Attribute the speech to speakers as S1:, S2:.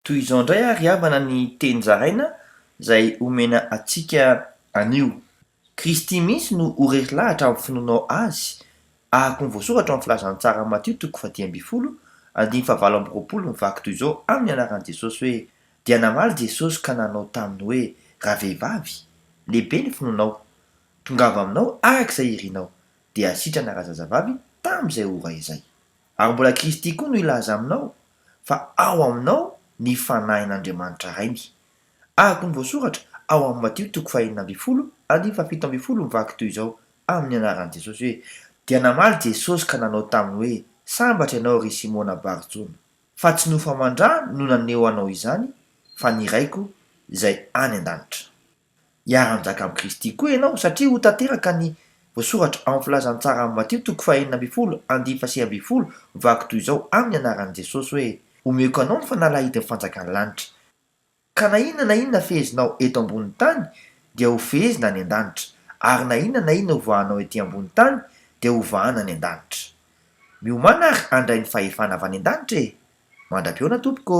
S1: Toy izao indray ary havana ny teny zaraina izay omena atsika anio. Kristy mihitsy no horery lahatra amin'ny finoanao azy, ahako ny voasoratra amin'ny filazantsara Matio 10:20 mivaky toy izao amin'ny anaran'i Jesosy hoe: dia namaly Jesosy ka nanao taminy hoe ravehivavy, lehibe ny finoanao, tongava aminao arak'izay irianao, dia asitrana razazavavy tamin'izay ora izay. Ary mbola Kristy koa no ilaza aminao, fa ao aminao ny fanahin'Andriamanitra rainy. Ahako ny voasoratra ao amin'ny Matio 5:17 mivaky toy izao amin'ny anaran'i Jesosy hoe: dia namaly Jesosy ka nanao taminy hoe sambatra ianao ry Simona Barjona, fa tsy nofamandrà no naneho anao izany, fa ny raiko izay any an-danitra. Hiara-mizaka amin'ny Kristy koa ianao satria ho tanteraka ny voasoratra amin'ny filazantsara amin'ny Matio 5:12 mivaky toy izao amin'ny anaran'i Jesosy hoe: omeko anao ny fanalahidin'ny fanjakan'ny lanitra. Ka na inona fehezinao eto ambonin'ny tany dia ho fehezina any an-danitra, ary na inona hovahanao ety ambonin'ny tany dia hovahana any an-danitra. Miomana ary handray ny fahefana avy any an-danitra e! Mandram-peona tompoko.